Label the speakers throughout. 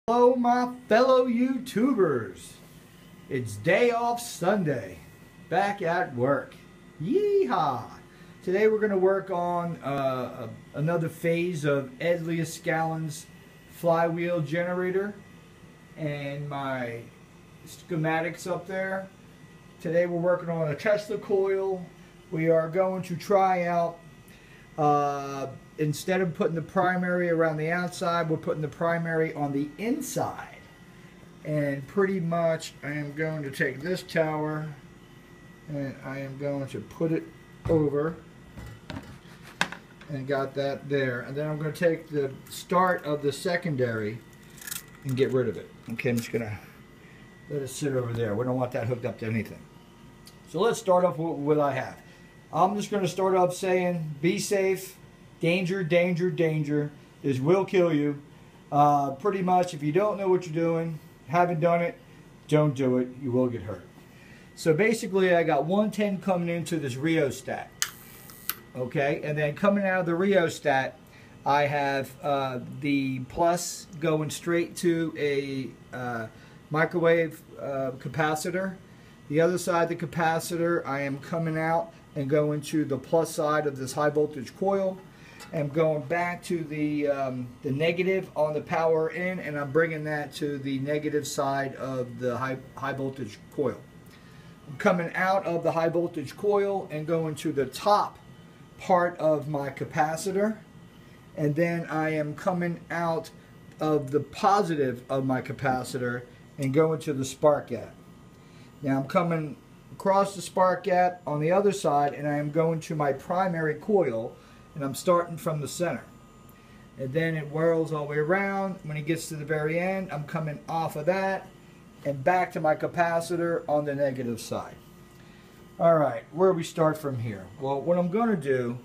Speaker 1: Hello my fellow YouTubers. It's day off Sunday. Back at work. Yeehaw! Today we're going to work on another phase of Leedskalnin's flywheel generator and my schematics up there. Today we're working on a Tesla coil. We are going to try out instead of putting the primary around the outside, we're putting the primary on the inside. And pretty much I am going to take this tower and I am going to put it over, and got that there. And then I'm going to take the start of the secondary and get rid of it. Okay, I'm just going to let it sit over there. We don't want that hooked up to anything. So let's start off with what I have. I'm just going to start off saying, be safe. Danger, danger, danger. This will kill you. Pretty much, if you don't know what you're doing, haven't done it, don't do it. You will get hurt. So basically, I got 110 coming into this rheostat. Okay, and then coming out of the rheostat, I have the plus going straight to a microwave capacitor. The other side of the capacitor, I am coming out and going to the plus side of this high voltage coil. I'm going back to the negative on the power in, and I'm bringing that to the negative side of the high voltage coil. I'm coming out of the high voltage coil and going to the top part of my capacitor, and then I am coming out of the positive of my capacitor and going to the spark gap. Now I'm coming across the spark gap on the other side, and I am going to my primary coil, and I'm starting from the center. And then it whirls all the way around. When it gets to the very end, I'm coming off of that and back to my capacitor on the negative side. Alright, where do we start from here? Well, what I'm going to do,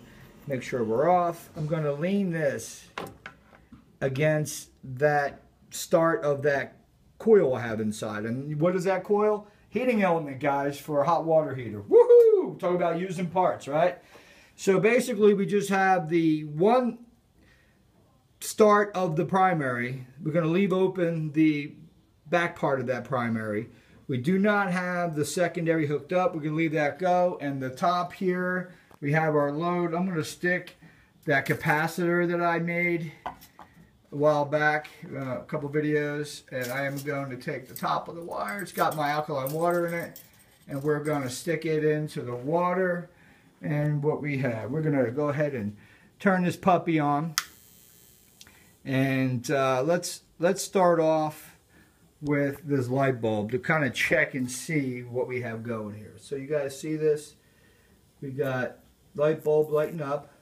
Speaker 1: make sure we're off, I'm going to lean this against that start of that coil I have inside. And what is that coil? Heating element, guys, for a hot water heater. Woohoo! Talk about using parts, right? So basically, we just have the one start of the primary. We're going to leave open the back part of that primary. We do not have the secondary hooked up. We're going to leave that go. And the top here, we have our load. I'm going to stick that capacitor that I made a while back, a couple videos, and I am going to take the top of the wire. It's got my alkaline water in it, and we're going to stick it into the water. And what we have, we're going to go ahead and turn this puppy on, and let's start off with this light bulb to kind of check and see what we have going here. So you guys see this? We got light bulb lighting up.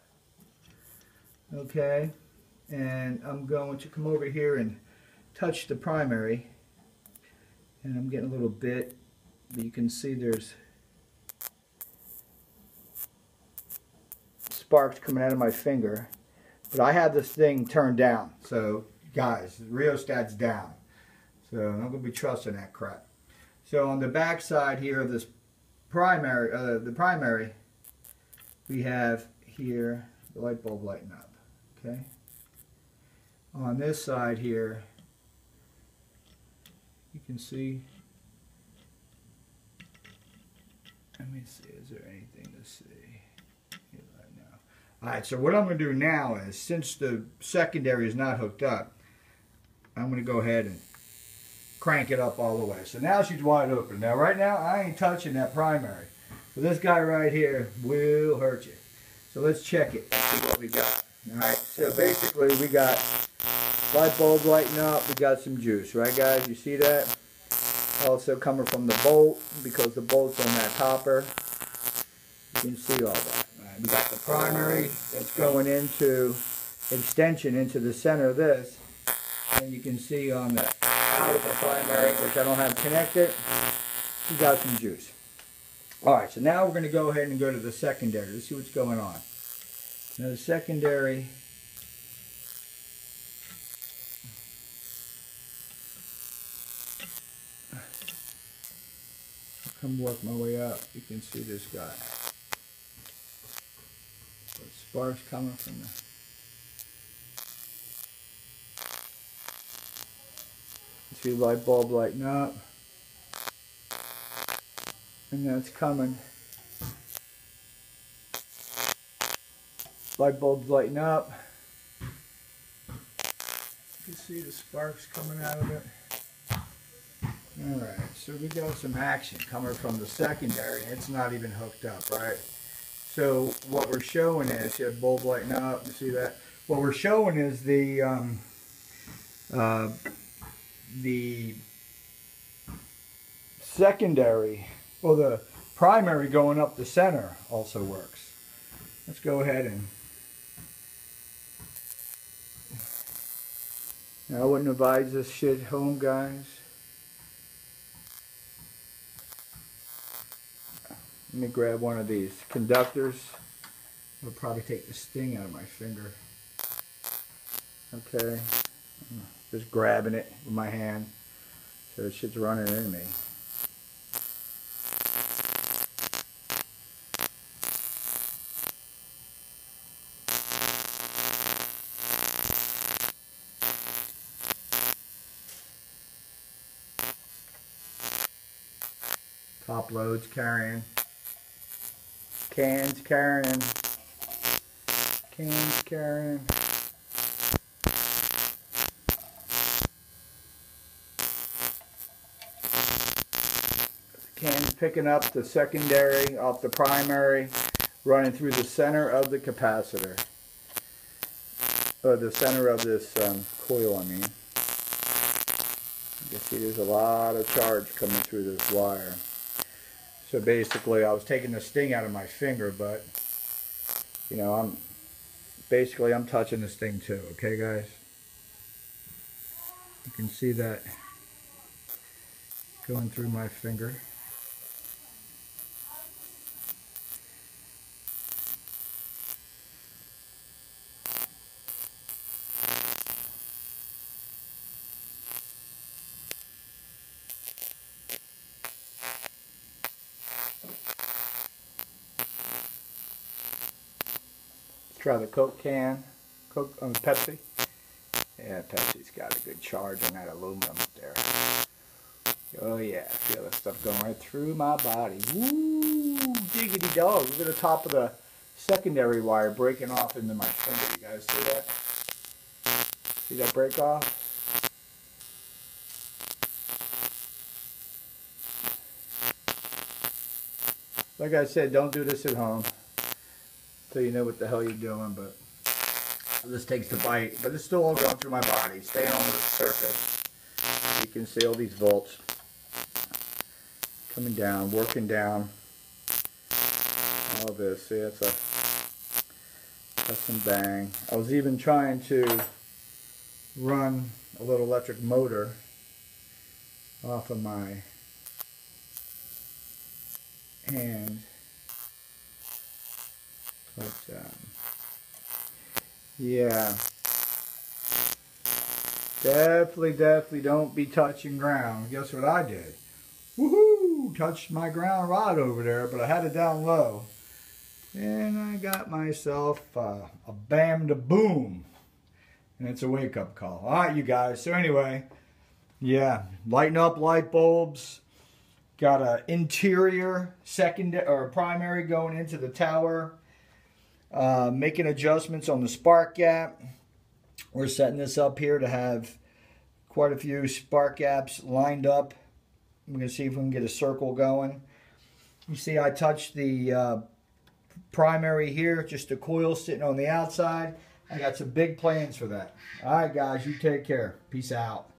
Speaker 1: Okay. And I'm going to come over here and touch the primary, and I'm getting a little bit, but you can see there's sparks coming out of my finger. But I have this thing turned down, so guys, the rheostat's down, so I'm not going to be trusting that crap. So on the back side here of this primary, the primary, we have here the light bulb lighting up. Okay. On this side here, you can see, let me see, is there anything to see here right now? Alright, so what I'm going to do now is, since the secondary is not hooked up, I'm going to go ahead and crank it up all the way. So now she's wide open. Now right now, I ain't touching that primary. So this guy right here will hurt you. So let's check it, see what we got. Alright, so basically we got light bulb lighting up, we got some juice, right guys? You see that? Also coming from the bolt, because the bolt's on that topper. You can see all that. Right, we got the primary that's going into extension into the center of this. And you can see on the out of the primary, which I don't have connected, we got some juice. Alright, so now we're going to go ahead and go to the secondary. Let's see what's going on. Now the secondary, I'll come work my way up. You can see this guy. So sparks coming from the See the light bulb lighting up. And that's coming. Light bulb's lighting up. You can see the sparks coming out of it. Alright, so we got some action coming from the secondary. It's not even hooked up, right? So what we're showing is, you have bulb lighting up, you see that? What we're showing is the secondary, well, the primary going up the center also works. Let's go ahead and, now I wouldn't advise this shit home, guys. Let me grab one of these conductors. It'll probably take the sting out of my finger. Okay, just grabbing it with my hand so the shit's running in me. Top loads carrying. Cans carrying. Cans carrying. Cans picking up the secondary off the primary, running through the center of the capacitor. Or the center of this coil, I mean. You can see there's a lot of charge coming through this wire. So basically, I was taking the sting out of my finger, but you know, I'm touching this thing too. Okay, guys. You can see that going through my finger. Try the Coke can, Pepsi. Yeah, Pepsi's got a good charge on that aluminum there. Oh yeah, feel that stuff going right through my body. Woo, diggity dog. Look at the top of the secondary wire breaking off into my finger. You guys see that? See that break off? Like I said, don't do this at home. So you know what the hell you're doing, but this takes the bite. But it's still all going through my body, staying on the surface. You can see all these volts coming down, working down. All this, see, that's some bang. I was even trying to run a little electric motor off of my hand. But, yeah, definitely don't be touching ground. Guess what I did? Woohoo! Touched my ground rod over there, but I had it down low. And I got myself a bam to boom. And it's a wake-up call. Alright, you guys. So anyway, yeah, lighting up light bulbs. Got an interior secondary or primary going into the tower. Making adjustments on the spark gap. We're setting this up here to have quite a few spark gaps lined up. We're going to see if we can get a circle going. You see I touched the primary here, just a coil sitting on the outside. I got some big plans for that. Alright guys, you take care. Peace out.